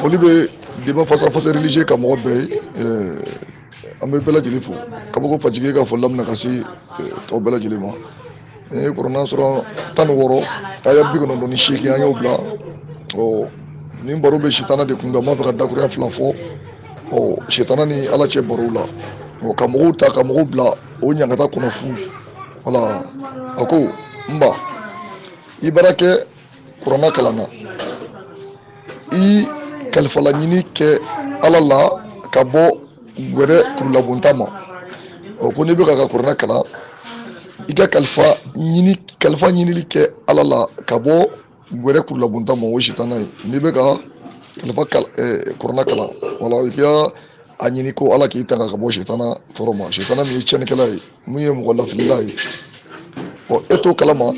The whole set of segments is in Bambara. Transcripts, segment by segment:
foli bɛ débat fasa religieux ka mɔgɔ bɛɛ ye an bɛ bɛɛ lajɛlen fo ka bɔ ko Fajigi ka foli lamina ka se tɔw bɛɛ lajɛlen ma kuranna sura 16 aya 98 an y'o bila ni baro bɛ sitana de kun kan m'a fɛ ka dakuruya fila fɔ sitana ni ala cɛ baro la ka mɔgɔw ta ka mɔgɔw bila o ɲangata kɔnɔ fu wala a ko n ba i baara kɛ kuranna kalan na i kalifala ɲini kɛ ala la ka bɔ gwɛrɛ kurulabonta ma ko n'i bɛ ka kuranna kalan i ka kalifa ɲinili kɛ ala la ka bɔ gwɛrɛ kurulabonta ma o sitana ye n'i bɛ ka kalifa kuranna kalan wala i ka a ɲini ko ala k'i tanga ka bɔ sitana tɔɔrɔ ma sitana min ye tiɲɛnikɛla ye min ye mɔgɔ lafilila ye e t'o kalama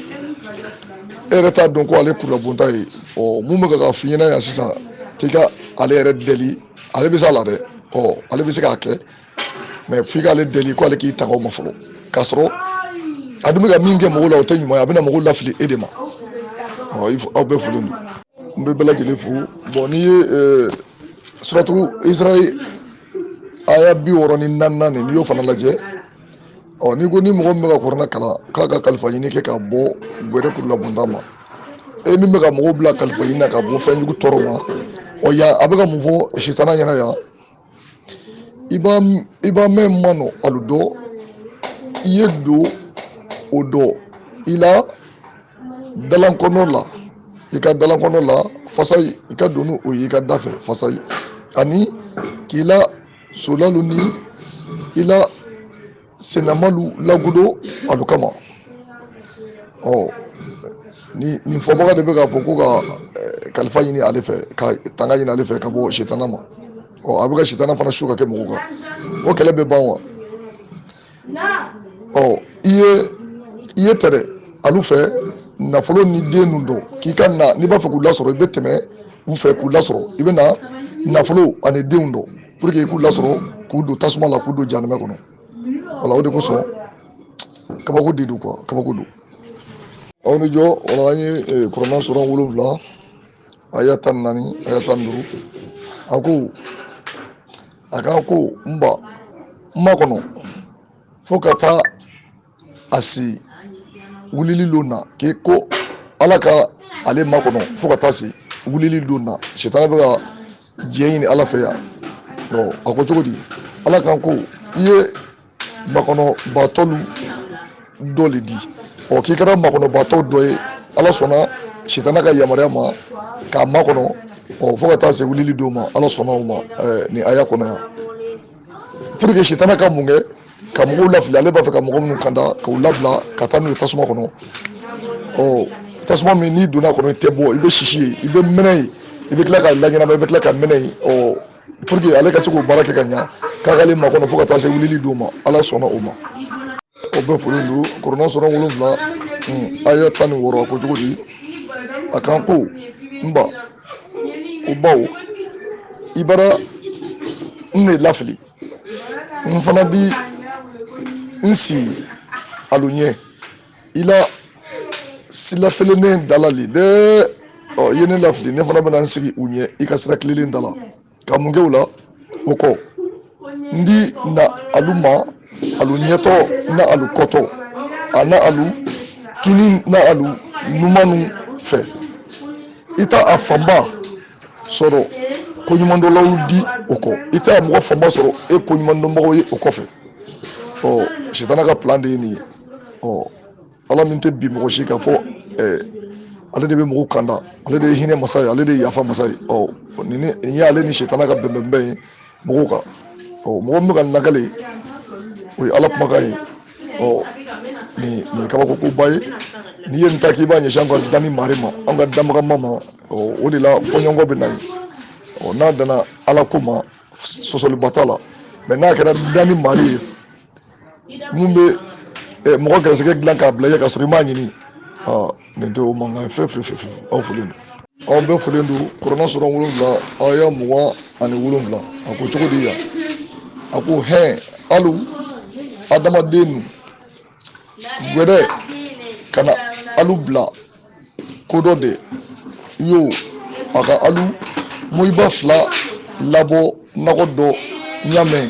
e yɛrɛ t'a dɔn ko ale kurulabonta ye mun bɛ ka f'i ɲɛna yan sisan k'i ka ale yɛrɛ deli ale bɛ se a la dɛ ale bɛ se k'a kɛ mɛ f'i k'ale deli ko ale k'i tanga o ma fɔlɔ k'a sɔrɔ a dun bɛ ka min kɛ mɔgɔw la o tɛ ɲuman ye a bɛna mɔgɔw lafili e de ma aw bɛɛ folen don n bɛ bɛɛ lajɛlen fo n'i ye suratu Israël aya 64 n'i y'o fana lajɛ n'i ko ni mɔgɔ min bɛ ka kuranna kalan k'a ka kalifa ɲini kɛ ka bɔ gwɛrɛ kurulabonta ma min bɛ ka mɔgɔw bila kalifa ɲini na ka bɔ fɛnjugu tɔɔrɔ ma yan a bɛ ka mun fɔ sitana ɲɛna yan i b'a mɛn manɔ alu dɔ i ye don o dɔ i la dalankɔnɔ la i ka dalankɔnɔ la fasayi i ka don n'o ye i ka da fɛ fasayi ani k'i la solalu ni i la senamalu lagudo alu kama nin fɔbaga de bɛ k'a fɔ ko ka kalifa ɲini ale fɛ ka tanga ɲini ale fɛ ka bɔ sitana ma a bɛ ka sitana fana su ka kɛ mɔgɔw kan o kɛlɛ bɛ ban wa i ye tɛrɛ alu fɛ nafolo ni den ninnu dɔn k'i ka na n'i b'a fɛ k'u lasɔrɔ i bɛ tɛmɛ u fɛ k'u lasɔrɔ i bɛ na nafolo ani denw dɔn pour que i k'u lasɔrɔ k'u don tasuma la k'u don jahanama kɔnɔ wala o de kosɔn kabako de don kabako don aw ni jɔ wala an ye kuranna sura 7 aya 14 aya 15 a ko n ba n ma kɔnɔ fo ka taa a se wulili don na k'i ko ala ka ale ma kɔnɔ fo ka taa se wulili don na sitana bɛ ka jɛ ɲini ala fɛ yan a ko cogo di ala kan ko i ye makɔnɔbatɔlu dɔ le di k'i kɛra makɔnɔbatɔ dɔ ye ala sɔnna sitana ka yamaruya ma k'a makɔnɔ fo ka taa se wulili don ma ala sɔnna o ma nin aya kɔnɔ yan pour que sitana ka mun kɛ ka mɔgɔw lafili ale b'a fɛ ka mɔgɔ minnu kanda k'u labila ka taa n'u ye tasuma kɔnɔ tasuma min n'i donna kɔnɔ i tɛ bɔ i bɛ sisi ye i bɛ mɛnɛ ye i bɛ tila ka laɲɛnama i bɛ tila ka mɛnɛ ye pour que ale ka se k'o baara kɛ ka ɲa k'a k'ale makɔnɔ fo ka taa se wulili don ma ala sɔnna o ma o bɛɛ foli don kuranna sura 7 aya 16 a ko cogo di a kan ko n ba o baw i bara n de lafili n fana bi n si alu ɲɛ i la sila felenen dalali dɛ i ye ne lafili ne fana bɛna n sigi u ɲɛ i ka sira tilelen dala ka mun kɛ u la o kɔ n di na alu ma alu ɲɛtɔ na alu kɔtɔ a na alu kini na alu numanu fɛ i t'a a fanba sɔrɔ koɲumandɔlaw di o kɔ i t'a mɔgɔ fanba sɔrɔ e koɲumandɔnbagaw ye o kɔfɛ sitana ka plan de ye nin ye ala min tɛ bi mɔgɔ si ka fɔ ale de bɛ mɔgɔw kanda ale de ye hinɛ masa ye ale de ye yafa masa ye nin ye ale ni sitana ka bɛnbɛnbɛn ye mɔgɔw kan mɔgɔ min bɛ ka lakale o ye ala kumakan ye nin ye kabako koba ye n'i ye nin ta k'i b'a ɲɛsin an ka danni mari ma an ka danbagama ma o de la fɔɲɔgɔnkɔ bɛ na ye n'a danna ala ko ma sɔsɔliba t'a la mɛ n'a kɛra danni mari ye mun bɛ mɔgɔ gɛrɛsɛgɛ dilan k'a bila i ye ka sɔrɔ i m'a ɲini nin tɛ o mankan fɛn aw folen don aw bɛɛ folen don kuranna sura 7 aya 27 a ko cogo di yan a ko alu adamaden gwɛrɛ kana alu bila ko dɔ de yo a ka alu moyiba fila labɔ nɔgɔ dɔ ɲamɛ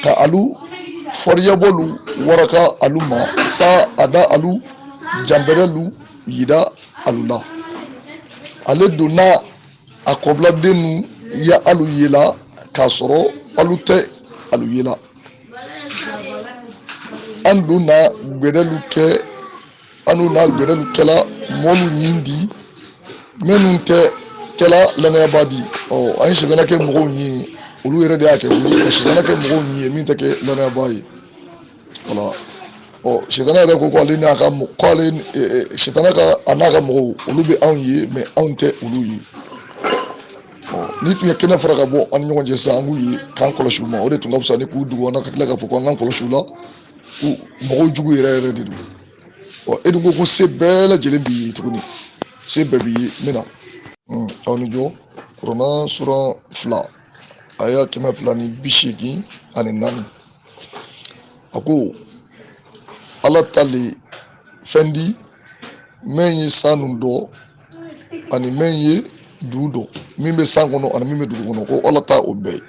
ka alu fɔriyabɔlu waraka alu ma sa ada alu janbɛrɛlu yira alu la ale donna a kɔbiladenu ya alu yela k'a sɔrɔ alu tɛ alu yela an donna gbɛdɛlu kɛ anu na gbɛdɛlu kɛla mɔlu ɲin di minnu tɛ kɛla lanayaba di an ye sitana kɛ mɔgɔw ye olu yɛrɛ de y'a kɛ ka sitana kɛ mɔgɔw ye min tɛ kɛ lanayaba ye wala sitana yɛrɛ ko k'ale n'a ka sitana ka a n'a ka mɔgɔw olu bɛ anw ye mais anw tɛ olu ye ni tun ye kɛnɛ fara ka bɔ an ni ɲɔgɔn cɛ sisan an k'u ye k'an kɔlɔsi u ma o de tun ka fisa ni k'u dogo an na ka tila k'a fɔ ko an k'an kɔlɔsi u la mɔgɔw jugu yɛrɛ yɛrɛ de don e dun ko se bɛɛ lajɛlen b'i ye tuguni se bɛɛ b'i ye n bɛ na aw ni jɔ kuranna sura 2 aya 284 a ko ala ta le fɛn di min ye san nun dɔ ani min ye dugu dɔ min bɛ san kɔnɔ ani min bɛ dugu kɔnɔ ko ala ta o bɛɛ ye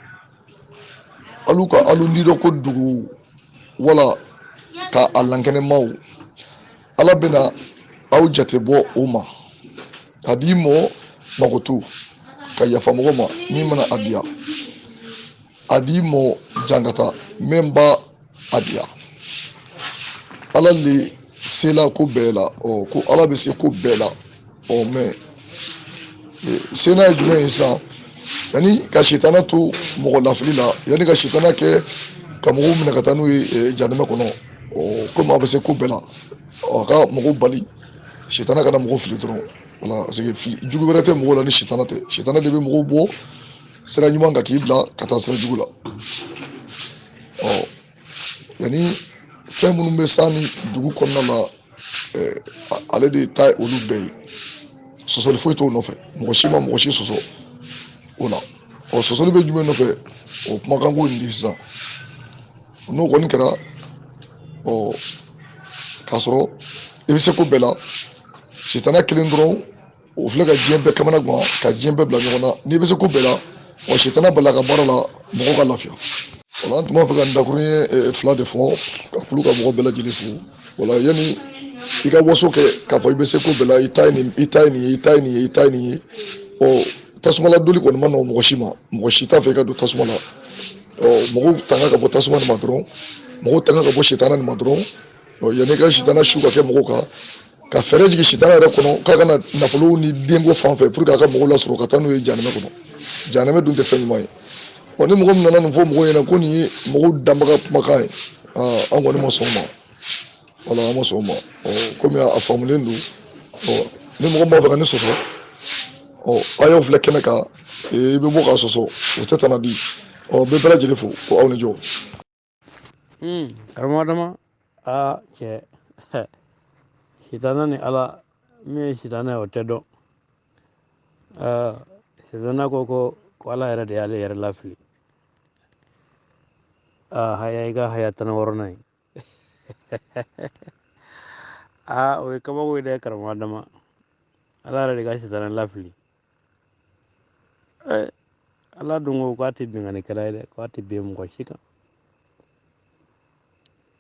alu ka alu ni dɔ ko dugu wala ka a lankɛnɛmaw ala bɛna aw jate bɔ o ma ka di mɔgɔ makoto ka yafa mɔgɔ ma min mana a diya a di mɔgɔ jankata min b'a a diya ala le sela ko bɛɛ la ko ala bɛ se ko bɛɛ la mais sena ye jumɛn ye sisan yanni ka sitana to mɔgɔ lafili la yanni ka sitana kɛ ka mɔgɔw minɛ ka taa n'u ye janɛmɛ kɔnɔ komi a bɛ se ko bɛɛ la a ka mɔgɔw bali sitana kana mɔgɔw fili dɔrɔn wala parce que jugu wɛrɛ tɛ mɔgɔw la ni sitana tɛ sitana de bɛ mɔgɔw bɔ sira ɲuman kan k'i bila ka taa sira jugu la yanni fɛn minnu bɛ san ni dugu kɔnɔna la ale de ta olu bɛɛ ye sɔsɔli foyi t'o nɔfɛ mɔgɔ si ma mɔgɔ si sɔsɔ o la sɔsɔli bɛ jumɛn nɔfɛ o kumakan ko nin de sisan n'o kɔni kɛra k'a sɔrɔ i bɛ se ko bɛɛ la sitana kelen dɔrɔn o filɛ ka diɲɛ bɛɛ kamana gan ka diɲɛ bɛɛ bila ɲɔgɔn na n'i bɛ se ko bɛɛ la sitana bala ka baara la mɔgɔw ka lafiya wala an tun b'a fɛ ka n dakurun ye fila de fɔ ka kulu ka mɔgɔ bɛɛ lajɛlen fo wala yanni i ka waso kɛ k'a fɔ i bɛ se ko bɛɛ la i ta ye nin ye tasuma la doli kɔni ma nɔgɔ mɔgɔ si t'a fɛ i ka don tasuma la mɔgɔw tanga ka bɔ tasuma nin ma dɔrɔn mɔgɔw tanga ka bɔ sitana nin ma dɔrɔn yanni i ka sitana su ka kɛ mɔgɔw kan ka fɛɛrɛ jigin sitana yɛrɛ kɔnɔ k'a kana nafolo ni denko fan fɛ pour que a ka mɔgɔw lasɔrɔ ka taa n'u ye janɛmɛ kɔnɔ janɛmɛ dun tɛ fɛn ɲuman ye ni mɔgɔ min nana nin fɔ mɔgɔw ɲɛna ko nin ye mɔgɔw danbaga kumakan ye an kɔni ma sɔn o ma wala an ma sɔn o ma komi a faamulen don ni mɔgɔ b'a fɛ ka ne sɔsɔ a y'aw filɛ kɛnɛ kan i bɛ bɔ k'a sɔsɔ o tɛ tana di bɛɛ bɛɛ lajɛlen fo ko aw ni jɔ karamɔgɔ dama cɛ sitana ni ala min ye sitana ye o tɛ dɔn sitana ko ala yɛrɛ de y'ale yɛrɛ lafili haya i ka haya tan wɔɔrɔnan ye o ye kabako ye dɛ karamɔgɔ dama ala yɛrɛ de ka sitana lafili ala dun ko k'a tɛ binkannikɛla ye dɛ k'a tɛ bin mɔgɔ si kan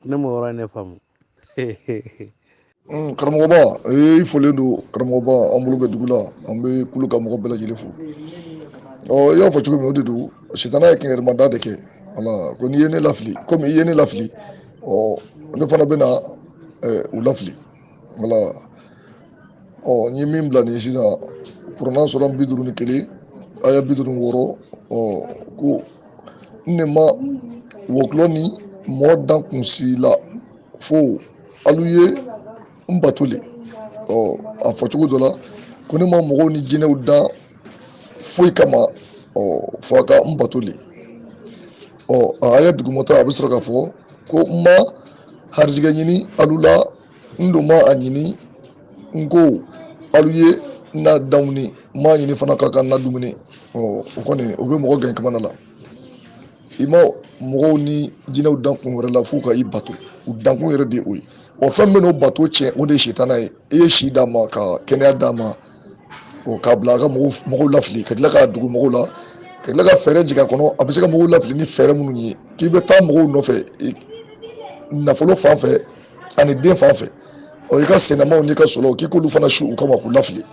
ne m'o yɔrɔ in ne faamu karamɔgɔba i folen don karamɔgɔba an bolo bɛ dugu la an bɛ kulu ka mɔgɔ bɛɛ lajɛlen fo i y'a fɔ cogo min o de don sitana ye kɛngɛrɛmada de kɛ wala ko n'i ye ne lafili komi i ye ne lafili ne fana bɛ na u lafili wala n ye min bila nin ye sisan kuranna sura 51 aya 56 ko n ne ma wɔkulɔ ni mɔɔ dan kunsi la fo alu ye n bato le a fɔ cogo dɔ la ko ne ma mɔgɔw ni jinɛw dan foyi kama fo a ka n bato le a aya dugumata a bɛ sɔrɔ k'a fɔ ko n ma harijɛgɛ ɲini alu la n don ma a ɲini n ko alu ye n'a danw ni n m'a ɲini fana k'a ka na dumuni o kɔni o bɛ mɔgɔ gɛn kamana la i ma mɔgɔw ni jinɛw dan kun wɛrɛ la f'u ka i bato u dankun yɛrɛ de o ye fɛn min bɛ n'o bato tiɲɛ o de ye sitana ye i ye si d'a ma ka kɛnɛya d'a ma o k'a bila a ka mɔgɔw lafili ka tila k'a dugu mɔgɔw la ka tila ka fɛɛrɛ jigin a kɔnɔ a bɛ se ka mɔgɔw lafili ni fɛɛrɛ minnu ye k'i bɛ taa mɔgɔw nɔfɛ nafolo fan fɛ ani den fan fɛ i ka sennamaw n'i ka solaw k'i k'olu fana su u kama k'u lafili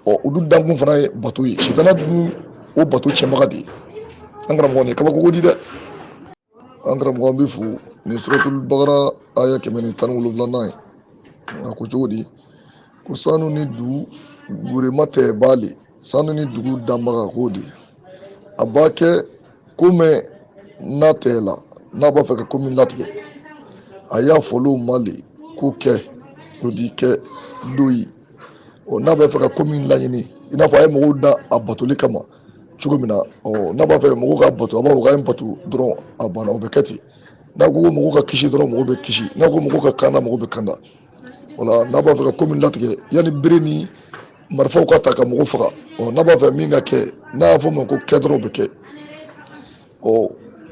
olu dankun fana ye bato ye sitana dun o bato cɛbaga de ye an karamɔgɔ nin kabako di dɛ an karamɔgɔ an bɛ fo nin suratul bagara aya 117 ye a ko cogo di ko sanu ni du burema tɛ baali sanu ni dugu danbaga k'o di a b'a kɛ ko mɛn n'a tɛ la n'a b'a fɛ ka ko min latigɛ a y'a fɔl'o ma le k'o kɛ o di kɛ do ye n'a b'a fɛ ka ko min laɲini i n'a fɔ a ye mɔgɔw da a batoli kama cogo min na n'a b'a fɛ mɔgɔw ka bato a b'a fɔ k'a ye bato dɔrɔn a banna o bɛ kɛ ten n'a ko mɔgɔw ka kisi dɔrɔn mɔgɔw bɛ kisi n'a ko mɔgɔw ka kanda mɔgɔw bɛ kanda wala n'a b'a fɛ ka ko min latigɛ yanni bere ni marifaw ka ta ka mɔgɔw faga n'a b'a fɛ min ka kɛ n'a y'a fɔ o ma ko kɛ dɔrɔn o bɛ kɛ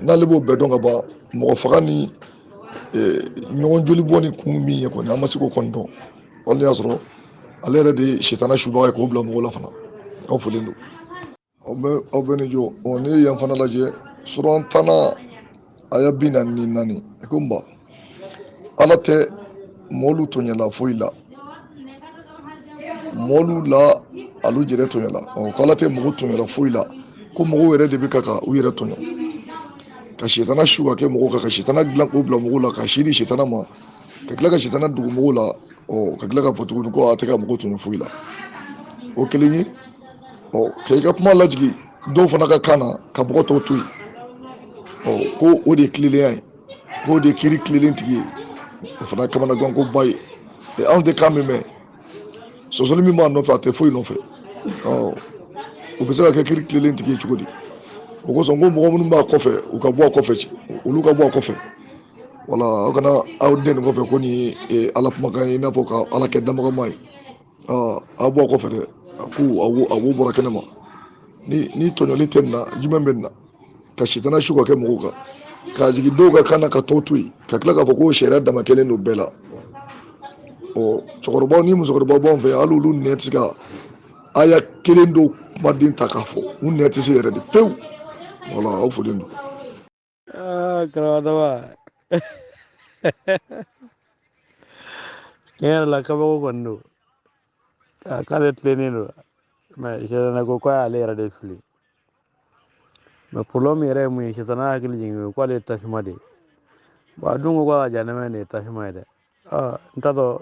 n'ale b'o bɛɛ dɔn ka ban mɔgɔ faga ni ɲɔgɔn joli bɔ ni kun min ye kɔni an ma se k'o kɔni dɔn wali y'a sɔrɔ ale yɛrɛ de ye sitana subaga ye k'o bila mɔgɔw la fana aw fɔlen don aw bɛ nin jɔ n'i ye yan fana lajɛ suran tanna a ya 44 ko n ba ala tɛ mɔɔlu tɔɲɛla foyi la mɔɔlu la alu jɛrɛ tɔɲɛla ko ala tɛ mɔgɔ tɔɲɛla foyi la ko mɔgɔw yɛrɛ de bɛ ka u yɛrɛ tɔɲɔ ka sitana su ka kɛ mɔgɔw kan ka sitana dilan k'o bila mɔgɔw la ka si di sitana ma ka tila ka sitana dugu mɔgɔw la ka tila ka fɔ tuguni ko a tɛ ka mɔgɔ tɔɲɔ foyi la o kelen ye ka i ka kuma lajigi dɔw fana ka kan na ka mɔgɔ tɔw to yen ko o de ye tilelenya ye k'o de ye kiiri tilelen tigi ye o fana kamanagan ko ba ye anw tɛ kan min mɛn sɔsɔli min b'a nɔfɛ a tɛ foyi nɔfɛ o bɛ se ka kɛ kiiri tilelen tigi ye cogo di o kosɔn ko mɔgɔ minnu b'a kɔfɛ u ka bɔ a kɔfɛ olu ka bɔ a kɔfɛ wala aw kana aw den nin kɔfɛ ko nin ye ala kumakan ye i n'a fɔ ka ala kɛ damagama ye aw bɔ a kɔfɛ dɛ ko a wo bɔra kɛnɛ ma ni tɔɲɔli tɛ nin na jumɛn bɛ nin na ka sitana su ka kɛ mɔgɔw kan k'a jigin dɔw ka kan na ka tɔw to yen ka tila k'a fɔ ko sariya dama kelen don bɛɛ la cɛkɔrɔbaw ni musokɔrɔbaw b'anw fɛ hali olu nɛ tɛ se ka aya kelen dɔw kumaden ta k'a fɔ u nɛ tɛ se yɛrɛ de pewu wala aw folen don karamɔgɔ tiɲɛ yɛrɛ la kabako kɔni don k'ale tilennen don mɛ sitana ko k'ale yɛrɛ de fili mɛ problème yɛrɛ ye mun ye sitana hakili jigin k'ale ye tasuma de ye bon a dun ko k'a ka janɛmɛ de ye tasuma ye dɛ n t'a dɔn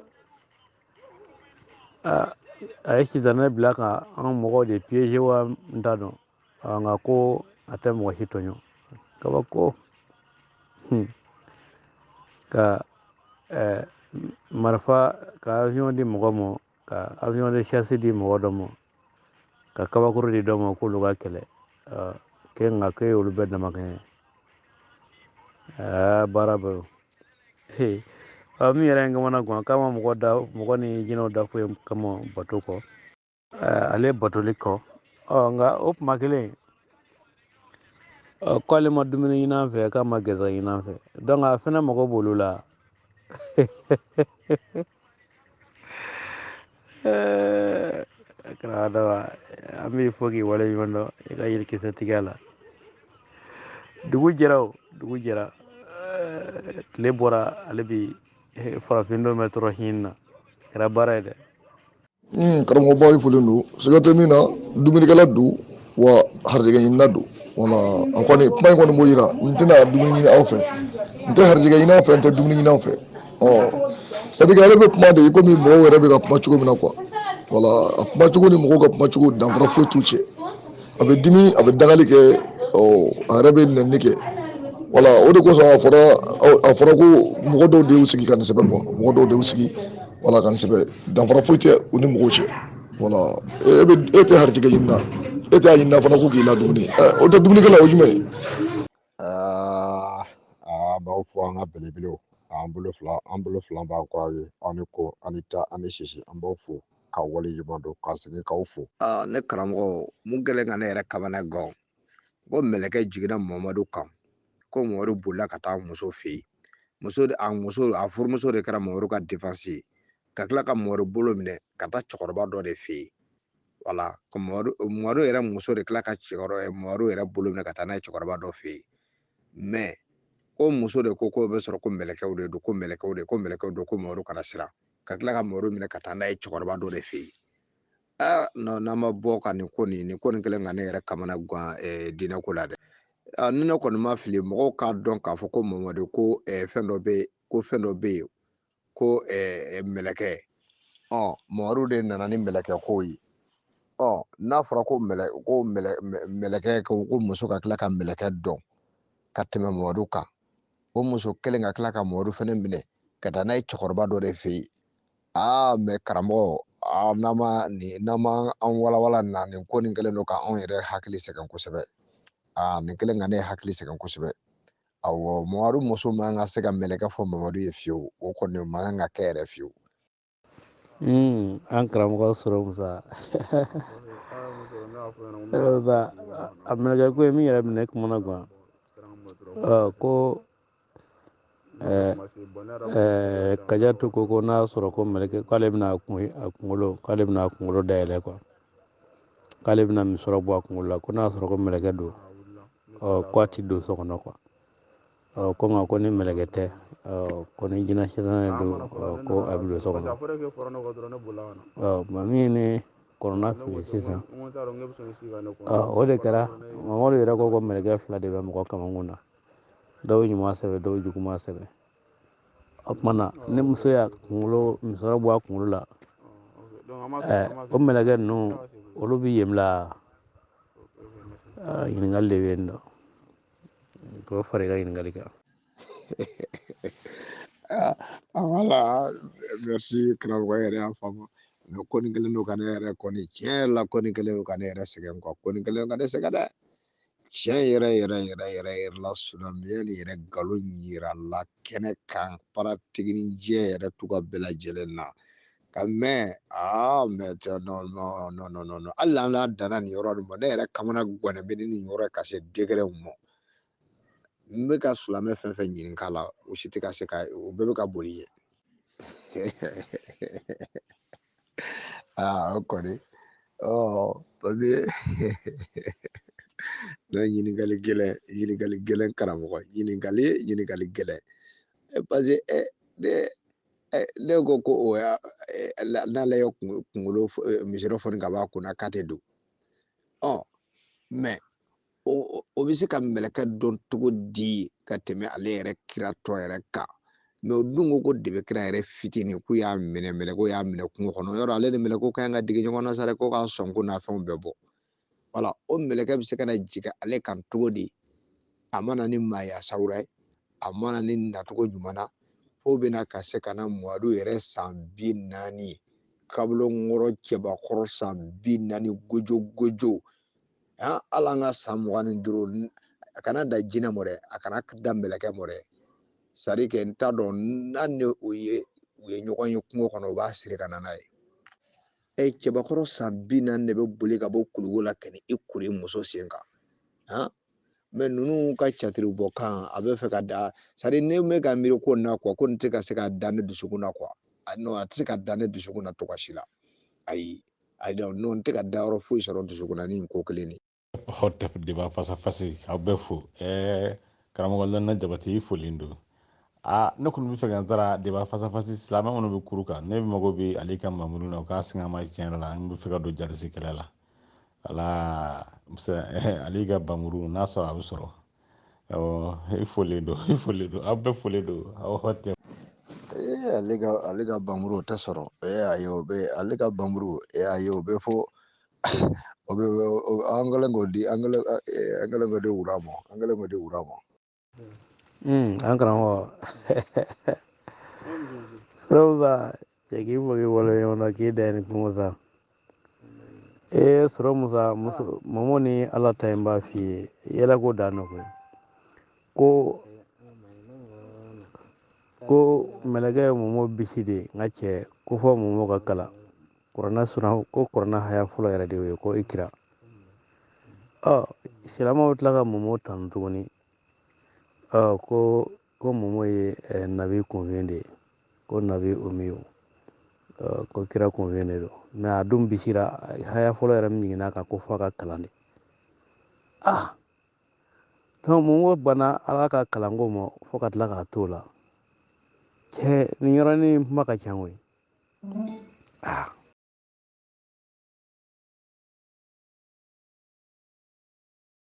a ye sitana bila ka an mɔgɔw de piéger wa n t'a dɔn nka ko a tɛ mɔgɔ si tɔɲɔ kabako ka marifa ka avion di mɔgɔ ma ka avion de chasse di mɔgɔ dɔ ma ka kabakuru di dɔ ma k'olu ka kɛlɛ k'e nka k'e y'olu bɛɛ damakɛɲɛ baara bɛ min yɛrɛ ye n kamana gan k'a ma mɔgɔ ni jinɛw da foyi kama bato kɔ ale batoli kɔ nka o tuma kelen k'ale ma dumuni ɲini an fɛ k'a ma gɛrɛ ɲini an fɛ donc a fɛnɛ mago b'olu la karamɔgɔ an b'i fɔ k'i wale ɲuman dɔn i ka yirikisɛ tigɛ la dugu jɛra o dugu jɛra tile bɔra ale bi farafin dɔ mɛn tɔrɔ hin na kɛra baara ye dɛ karamɔgɔbaw ye folen don siga tɛ min na dumunikɛla don wa harijɛgɛ ɲinina don wala a kɔni kuma in kɔni b'o yira n tɛna dumuni ɲini aw fɛ n tɛ harijɛgɛ ɲini aw fɛ n tɛ dumuni ɲini aw fɛ sadika yɛrɛ bɛ kuma de ye komi mɔgɔw yɛrɛ bɛ ka kuma cogo min na quoi wala a kuma cogo ni mɔgɔw ka kuma cogo danfara foyi t'u cɛ a bɛ dimi a bɛ dagali kɛ a yɛrɛ bɛ nɛni kɛ wala o de kosɔn a fɔra ko mɔgɔ dɔw de y'u sigi ka nin sɛbɛn quoi mɔgɔ dɔw de y'u sigi wala ka nin sɛbɛn danfara foyi tɛ u ni mɔgɔw cɛ wala e tɛ harijɛgɛ ɲini na e tɛ a ɲini na fana ko k'i la dumuni o tɛ dumunikɛla o jumɛn ye b'aw fɔ an ka belebelew an bolo fila b'a kɔ aw ye aw ni ko ani ta ani sisi an b'aw fo ka wale ɲuman don ka segin k'aw fo ne karamɔgɔ mun kɛlen ka ne yɛrɛ kamana gan ko mɛlɛkɛ jiginna mamadu kan ko mamadu bolila ka taa muso fɛ yen a furumuso de kɛra mamadu ka défense ye ka tila ka mamadu bolo minɛ ka taa cɛkɔrɔba dɔ de fɛ yen wala ko Madu yɛrɛ muso de tila ka cɛkɔrɔba Madu yɛrɛ bolo minɛ ka taa n'a ye cɛkɔrɔba dɔ fɛ yen mais ko muso de ko bɛ sɔrɔ ko mɛlɛkɛw de don ko mɛlɛkɛw don ko Madu kana siran ka tila ka Madu minɛ ka taa n'a ye cɛkɔrɔba dɔ de fɛ yen non n'an ma bɔ ka nin ko nin kɛlen ka ne yɛrɛ kamana gan diinɛ ko la dɛ ni ne kɔni ma fili mɔgɔw k'a dɔn k'a fɔ ko Mamadu ko fɛn dɔ bɛ yen ko mɛlɛkɛ Mamadu de nana ni mɛlɛkɛ ko ye n'a fɔra ko mɛlɛkɛ ko muso ka tila ka mɛlɛkɛ dɔn ka tɛmɛ Mamadu kan o muso kelen ka tila ka Mamadu fɛnɛ minɛ ka taa n'a ye cɛkɔrɔba dɔ de fɛ yen mais karamɔgɔ n'an ma an walawala na nin ko nin kɛlen don ka anw yɛrɛ hakili sɛgɛn kosɛbɛ nin kɛlen ka ne hakili sɛgɛn kosɛbɛ awɔ Mamadu muso man ka se ka mɛlɛkɛ fɔ Mamadu ye fiyewu o kɔni man kan ka kɛ yɛrɛ fiyewu an karamɔgɔ sɔrɔ musa a mɛlɛkɛ ko ye min yɛrɛ minɛ kumana gan ko Kajatu ko n'a sɔrɔ ko mɛlɛkɛ k'ale bɛna a kunkolo dayɛlɛ quoi k'ale bɛna misɔrɔ bɔ a kunkolo la ko n'a sɔrɔ ko mɛlɛkɛ don ko a ti don so kɔnɔ quoi ko nka ko ni mɛlɛkɛ tɛ ko ni jinɛ sɛtanɛ don ko a bɛ don so kɔnɔ min ni kɔnɔna fili sisan o de kɛra Mamadu yɛrɛ ko mɛlɛkɛ fila de bɛ mɔgɔ kamakun na dɔw ɲuman sɛbɛ dɔw juguman sɛbɛ o tumana ni muso y'a misɔrɔ bɔ a kunkolo la o mɛlɛkɛ ninnu olu bɛ yen bila ɲininkali de bɛ yen nɔ k'o fara i ka ɲininkali kan wala merci karamɔgɔ yɛrɛ y'a faamu mais ko nin kɛlen don ka ne yɛrɛ kɔni tiɲɛ yɛrɛ la ko nin kɛlen don ka ne yɛrɛ sɛgɛn quoi ko nin kɛlen don ka ne sɛgɛn dɛ tiɲɛ yɛrɛ la silamɛya nin yɛrɛ nkalon yira la kɛnɛ kan paratigijɛ yɛrɛ tuga bɛɛ lajɛlen na ka mɛn mais non hali n'a danna nin yɔrɔ nin ma ne yɛrɛ kamana guwanen bɛ ni nin yɔrɔ ka se degré ma n bɛ ka silamɛ fɛn fɛn ɲininka la o si tɛ ka se ka o bɛɛ bɛ ka boli ye o kɔni parce que ɲininkali gɛlɛn karamɔgɔ ɲininkali gɛlɛn parce que ne ko o ya n'ale ye kunkolo misirɔ fɔni ka bɔ a kunna k'a tɛ don mais o bɛ se ka mɛlɛkɛ dɔn cogo di ka tɛmɛ ale yɛrɛ kiratɔ yɛrɛ kan mais o dun ko de bɛ kira yɛrɛ fitinin k'u y'a minɛ mɛlɛkɛw y'a minɛ kungo kɔnɔ yɔrɔ ale ni mɛlɛkɛw ka kan ka dege ɲɔgɔn na sa dɛ ko k'a sɔn ko n'a fɛnw bɛɛ bɔ wala o mɛlɛkɛ bɛ se ka na jigin ale kan cogo di a mana ni maaya sawura ye a mana ni nacogo ɲuman na fo bɛna ka se ka na Mamadu yɛrɛ san 40 kabulon cɛbakɔrɔ san 40 gojo hali an ka san 25 a kana da jinɛ mɔ dɛ a kana da mɛlɛkɛ mɔ dɛ sari kɛ n t'a dɔn n'a ni u ye ɲɔgɔn ye kungo kɔnɔ u b'a siri ka na n'a ye cɛbakɔrɔ san 40 de bɛ boli ka bɔ kuluwo la ka i kori muso sen kan mais ninnu ka catiri bɔ kan a bɛ fɛ ka da sari ne bɛ ka miiri ko na quoi ko nin tɛ ka se ka da ne dusukun na quoi non a tɛ se ka da ne dusukun na cogoya si la ayi non n tɛ ka da yɔrɔ foyi sɔrɔ dusukun na ni ko kelen ni hot deba fasafasi aw bɛɛ fo karamɔgɔ lɔnna jabati i folen don ne kɔni bɛ fɛ ka n sara deba fasafasi silamɛ minnu bɛ kuru kan ne bɛ mago bɛ ale ka mamuru na o k'a singama tiɲɛ yɛrɛ la n bɛ fɛ ka don jarisi kɛlɛ la ala ale ka bamuru n'a sɔrɔ a bɛ sɔrɔ i folen don aw bɛɛ folen don aw hot ale ka bamuru o tɛ sɔrɔ ayi o bɛ ale ka bamuru ayi o bɛ fɔ o bɛ an kɛlen k'o di wura ma an karamɔgɔ sɔrɔ cɛ k'i fɔ k'i wale ɲɔgɔn na k'i da ni kungo sa sɔrɔ musa mɔmɔ ni ala ta in b'a f'i ye yɛlɛ ko dan nɔ ko mɛlɛkɛ ye mɔmɔ bisi de nka cɛ ko fɔ mɔmɔ ka kala kuranna suna ko kuranna haya fɔlɔ yɛrɛ de ye ko ikira silamɛw tila ka mɔmɔ tan tuguni ko mɔmɔ ye nabi kunfin de ye ko nabi umiyu ko kira convene do mais a dum bisira haya folo yɛrɛ min ɲiginna kan ko fɔ a ka kalan de donc mun ko bana ala ka kalanko ma fo ka tila k'a to la cɛ nin yɔrɔnin kuma ka ca koyi